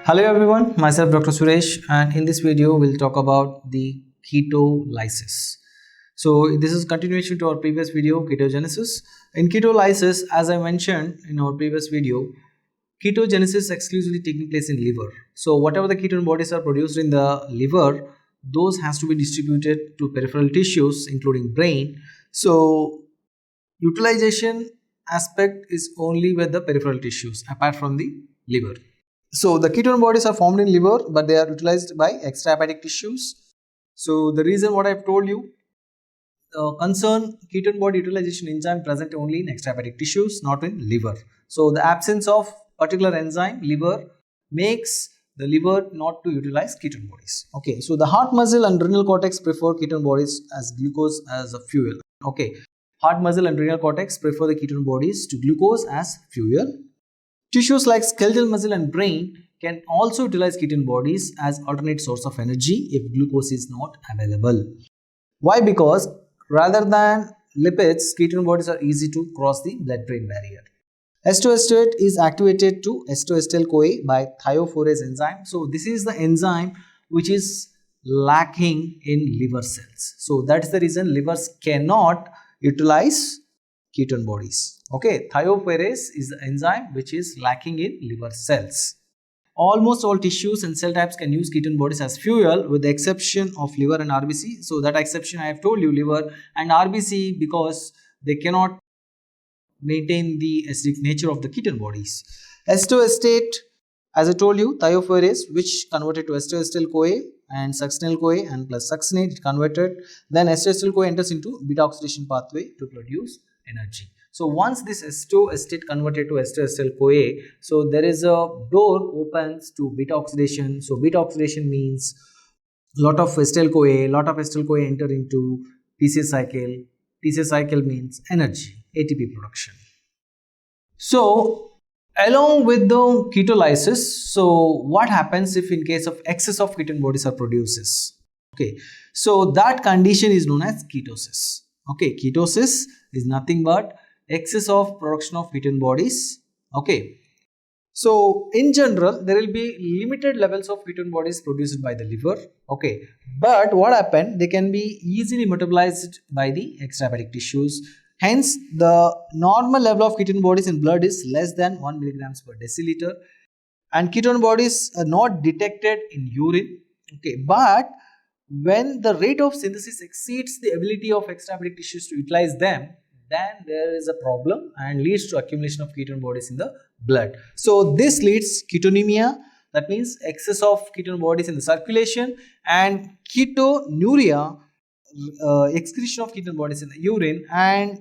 Hello everyone, myself Dr. Suresh, and in this video we'll talk about the ketolysis. So this is continuation to our previous video, ketogenesis. In ketolysis, as I mentioned in our previous video, ketogenesis is exclusively taking place in liver. So whatever the ketone bodies are produced in the liver, those has to be distributed to peripheral tissues including brain. So utilization aspect is only with the peripheral tissues apart from the liver. So the ketone bodies are formed in liver, but they are utilized by extrahepatic tissues. So the reason what I've told you, concern ketone body utilization enzyme present only in extrahepatic tissues, not in liver. So the absence of particular enzyme, liver, makes the liver not to utilize ketone bodies. Okay, so the heart muscle and renal cortex prefer ketone bodies as glucose as a fuel. Okay, heart muscle and renal cortex prefer the ketone bodies to glucose as fuel. Tissues like skeletal muscle and brain can also utilize ketone bodies as alternate source of energy if glucose is not available. Why? Because rather than lipids, ketone bodies are easy to cross the blood-brain barrier. Acetoacetate is activated to acetoacetyl-CoA by thiophorase enzyme. So this is the enzyme which is lacking in liver cells. So that's the reason livers cannot utilize ketone bodies. Okay, thiophorase is the enzyme which is lacking in liver cells. Almost all tissues and cell types can use ketone bodies as fuel with the exception of liver and RBC. So that exception I have told you, liver and RBC, because they cannot maintain the acidic nature of the ketone bodies. Acetoacetate, as I told you, thiophorase, which converted to acetoacetyl-CoA and succinyl-CoA and plus succinate, it converted. Then acetoacetyl-CoA enters into beta oxidation pathway to produce energy. So once this acetoacetate converted to acetoacetyl-CoA, so there is a door opens to beta oxidation. So beta oxidation means lot of acetyl-CoA, enter into TCA cycle. TCA cycle means energy, ATP production. So along with the ketolysis, so what happens if in case of excess of ketone bodies are produced? Okay, so that condition is known as ketosis. Okay, ketosis is nothing but excess of production of ketone bodies. Okay, so in general there will be limited levels of ketone bodies produced by the liver. Okay, but what happened, they can be easily metabolized by the extrahepatic tissues. Hence the normal level of ketone bodies in blood is less than 1 milligrams per deciliter, and ketone bodies are not detected in urine. Okay, but when the rate of synthesis exceeds the ability of extrahepatic tissues to utilize them, then there is a problem and leads to accumulation of ketone bodies in the blood. So this leads ketonemia, that means excess of ketone bodies in the circulation, and ketonuria, excretion of ketone bodies in the urine, and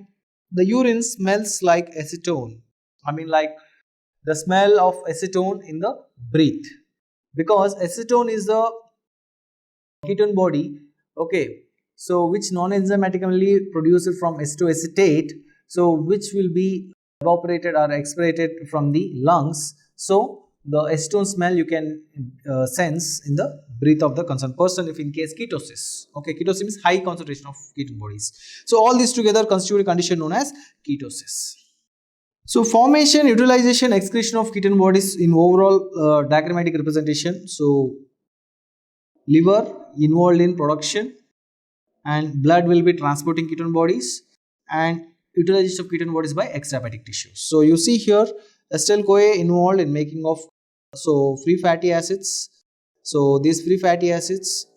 the urine smells like acetone. I mean, like the smell of acetone in the breath, because acetone is the ketone body, okay, so which non-enzymatically produced from acetoacetate, so which will be evaporated or expirated from the lungs. So the acetone smell you can sense in the breath of the concerned person if in case ketosis. Okay, ketosis means high concentration of ketone bodies. So all these together constitute a condition known as ketosis. So formation, utilization, excretion of ketone bodies in overall diagrammatic representation. So liver involved in production, and blood will be transporting ketone bodies, and utilization of ketone bodies by extrahepatic tissues. So you see here acetyl-CoA involved in making of free fatty acids. So these free fatty acids,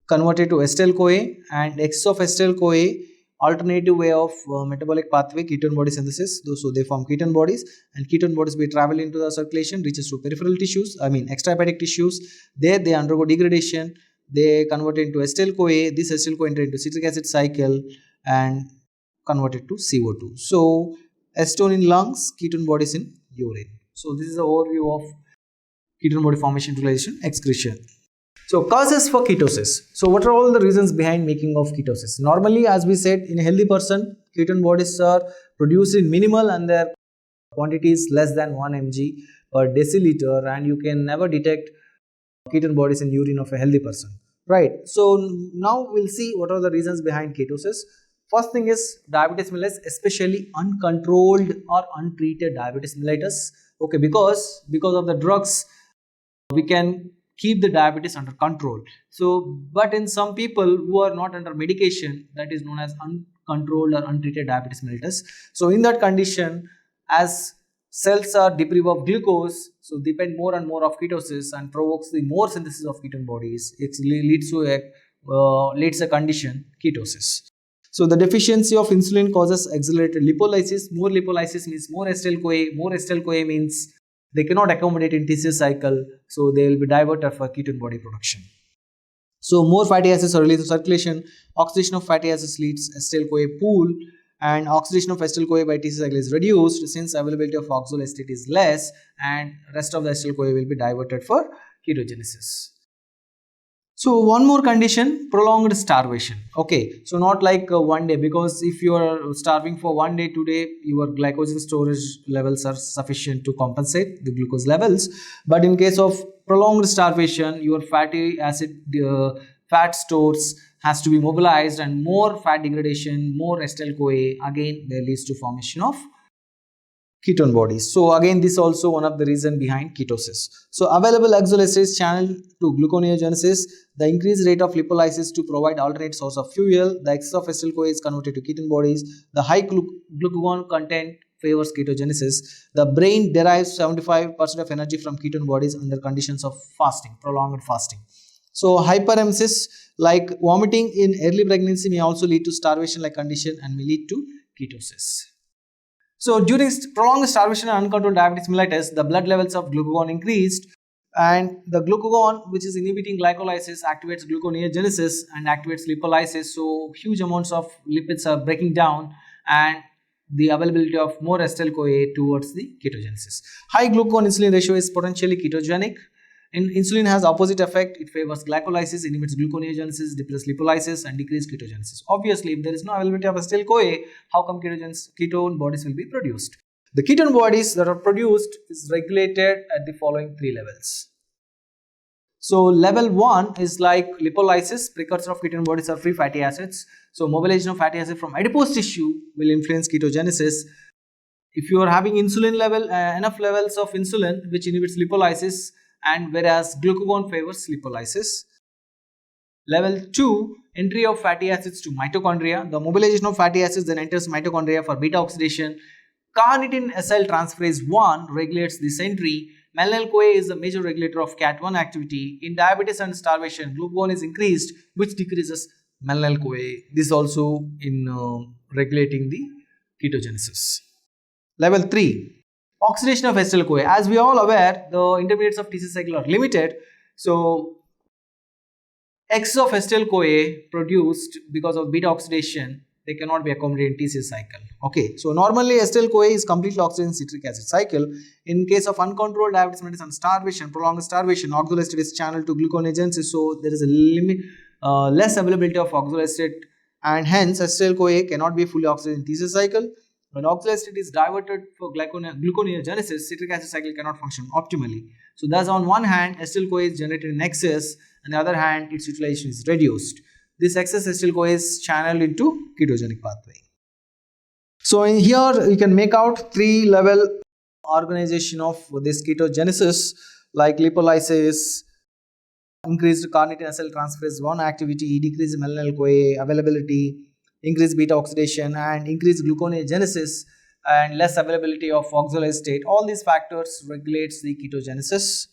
converted to acetyl-CoA, and excess of acetyl-CoA, alternative way of metabolic pathway, ketone body synthesis. So they form ketone bodies, and ketone bodies will travel into the circulation, reaches to peripheral tissues, I mean extrahepatic tissues. There they undergo degradation, they convert into acetyl-CoA. This acetyl-CoA enter into citric acid cycle and converted to CO2. So acetone in lungs, ketone bodies in urine. So this is the overview of ketone body formation, utilization, excretion. So causes for ketosis. So what are all the reasons behind making of ketosis? Normally, as we said, in a healthy person, ketone bodies are produced in minimal and their quantity is less than 1 mg per deciliter, and you can never detect ketone bodies in urine of a healthy person, right? So now we'll see what are the reasons behind ketosis. First thing is diabetes mellitus, especially uncontrolled or untreated diabetes mellitus. Okay, because of the drugs we can keep the diabetes under control. So but in some people who are not under medication, that is known as uncontrolled or untreated diabetes mellitus. So in that condition, as cells are deprived of glucose, so depend more and more of ketosis and provokes the more synthesis of ketone bodies. It leads a condition ketosis. So the deficiency of insulin causes accelerated lipolysis. More lipolysis means more acetyl-CoA. More acetyl-CoA means they cannot accommodate in TCA cycle, so they will be diverted for ketone body production. So more fatty acids are released to circulation. Oxidation of fatty acids leads acetyl-CoA pool, and oxidation of acetyl-CoA by TCA cycle is reduced since availability of oxaloacetate is less, and rest of the acetyl-CoA will be diverted for ketogenesis. So one more condition, prolonged starvation. Okay, so not like one day, because if you are starving for 1 day, 2 days, your glycogen storage levels are sufficient to compensate the glucose levels. But in case of prolonged starvation, your fatty acid fat stores has to be mobilized, and more fat degradation, more acetyl-CoA, again there leads to formation of ketone bodies. So again, this is also one of the reason behind ketosis. So available oxaloacetate channel to gluconeogenesis, the increased rate of lipolysis to provide alternate source of fuel, the excess of acetyl-CoA is converted to ketone bodies, the high glucagon content favors ketogenesis, the brain derives 75% of energy from ketone bodies under conditions of fasting, prolonged fasting. So hyperemesis like vomiting in early pregnancy may also lead to starvation like condition and may lead to ketosis. So during prolonged starvation and uncontrolled diabetes mellitus, the blood levels of glucagon increased, and the glucagon, which is inhibiting glycolysis, activates gluconeogenesis and activates lipolysis. So huge amounts of lipids are breaking down, and the availability of more acetyl-CoA towards the ketogenesis. High glucagon insulin ratio is potentially ketogenic. Insulin has opposite effect. It favors glycolysis, inhibits gluconeogenesis, depresses lipolysis, and decreases ketogenesis. Obviously, if there is no availability of acetyl-CoA, how come ketone bodies will be produced? The ketone bodies that are produced is regulated at the following 3 levels. So level 1 is like lipolysis. Precursor of ketone bodies are free fatty acids. So mobilization of fatty acid from adipose tissue will influence ketogenesis. If you are having insulin level, enough levels of insulin, which inhibits lipolysis, and whereas glucagon favors lipolysis. Level 2, entry of fatty acids to mitochondria. The mobilization of fatty acids then enters mitochondria for beta oxidation. Carnitine acyl transferase 1 regulates this entry. Malonyl-CoA is the major regulator of CAT1 activity. In diabetes and starvation, glucagon is increased, which decreases malonyl-CoA. This also in regulating the ketogenesis. Level 3, oxidation of acetyl-CoA. As we are all aware, the intermediates of TCA cycle are limited. So excess of acetyl-CoA produced because of beta oxidation, they cannot be accommodated in TCA cycle. Okay, so normally acetyl-CoA is completely oxidized in citric acid cycle. In case of uncontrolled diabetes mellitus and starvation, prolonged starvation, oxaloacetate is channeled to gluconeogenesis. So there is a less availability of oxaloacetate, and hence acetyl-CoA cannot be fully oxidized in TCA cycle. When oxaloacetate is diverted for gluconeogenesis, citric acid cycle cannot function optimally. So thus on one hand, acetyl-CoA is generated in excess, on the other hand, its utilization is reduced. This excess acetyl-CoA is channeled into ketogenic pathway. So in here you can make out 3 level organization of this ketogenesis, like lipolysis, increased carnitine acyl transferase 1 activity, decreased malonyl-CoA availability, increased beta oxidation, and increased gluconeogenesis, and less availability of oxaloacetate. All these factors regulates the ketogenesis.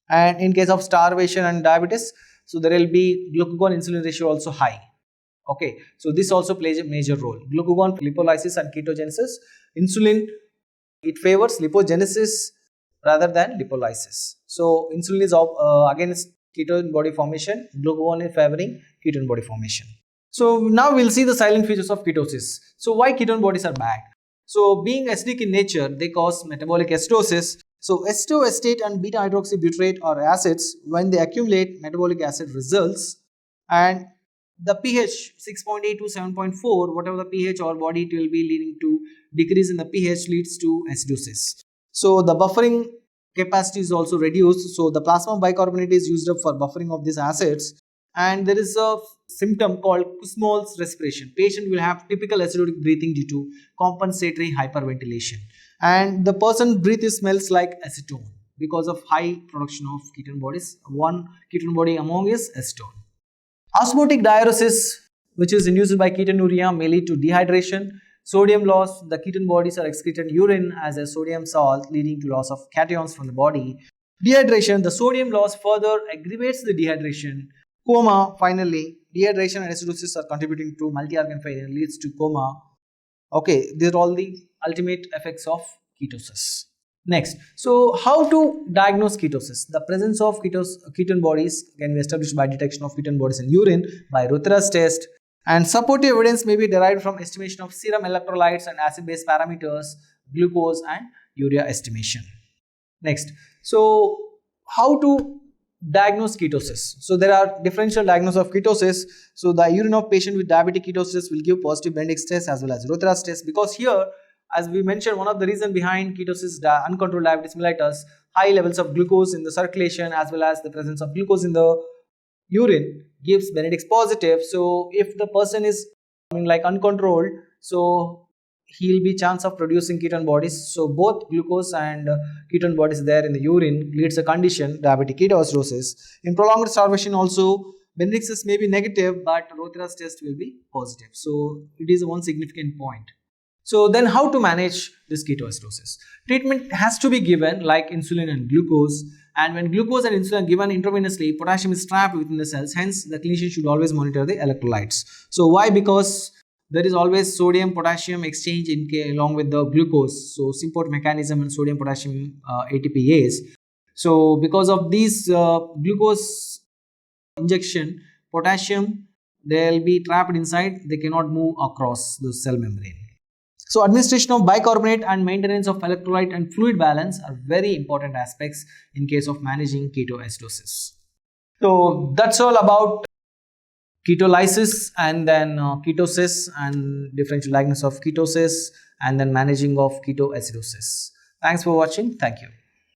And in case of starvation and diabetes, so there will be glucagon insulin ratio also high. Okay, so this also plays a major role. Glucagon, lipolysis, and ketogenesis. Insulin, it favors lipogenesis rather than lipolysis. So insulin is against ketone body formation, glucagon is favoring ketone body formation. So now we'll see the silent features of ketosis. So why ketone bodies are bad? So being acidic in nature, they cause metabolic acidosis. So acetoacetate and beta hydroxybutyrate are acids. When they accumulate, metabolic acid results, and the pH 6.8 to 7.4, whatever the pH or body, it will be leading to decrease in the pH, leads to acidosis. So the buffering capacity is also reduced. So the plasma bicarbonate is used up for buffering of these acids, and there is a symptom called Kussmaul's respiration. Patient will have typical acidotic breathing due to compensatory hyperventilation, and the person breath smells like acetone because of high production of ketone bodies. One ketone body among is acetone. Osmotic diuresis, which is induced by ketonuria, may lead to dehydration, sodium loss. The ketone bodies are excreted in urine as a sodium salt, leading to loss of cations from the body. Dehydration, the sodium loss further aggravates the dehydration. Coma, finally, dehydration and acidosis are contributing to multi-organ failure, leads to coma. Okay, these are all the ultimate effects of ketosis. Next, so how to diagnose ketosis? The presence of ketone bodies can be established by detection of ketone bodies in urine by Rotheras test, and supportive evidence may be derived from estimation of serum electrolytes and acid-base parameters, glucose and urea estimation. Next, so how to diagnose ketosis? So there are differential diagnosis of ketosis. So the urine of patient with diabetic ketosis will give positive Bendix test as well as Rotheras test, because here, as we mentioned, one of the reasons behind ketosis is uncontrolled diabetes mellitus, high levels of glucose in the circulation as well as the presence of glucose in the urine gives Benedict's positive. So if the person is like uncontrolled, so he will be chance of producing ketone bodies. So both glucose and ketone bodies there in the urine leads a condition, diabetic ketoacidosis. In prolonged starvation also, Benedict's may be negative, but Rotheras test will be positive. So it is one significant point. So then how to manage this ketoacidosis? Treatment has to be given like insulin and glucose, and when glucose and insulin are given intravenously, potassium is trapped within the cells, hence the clinician should always monitor the electrolytes. So why? Because there is always sodium potassium exchange along with the glucose, so Simport mechanism and sodium potassium ATPase. So because of these glucose injection, potassium, they will be trapped inside, they cannot move across the cell membrane. So administration of bicarbonate and maintenance of electrolyte and fluid balance are very important aspects in case of managing ketoacidosis. So that's all about ketolysis and then ketosis and differential diagnosis of ketosis and then managing of ketoacidosis. Thanks for watching. Thank you.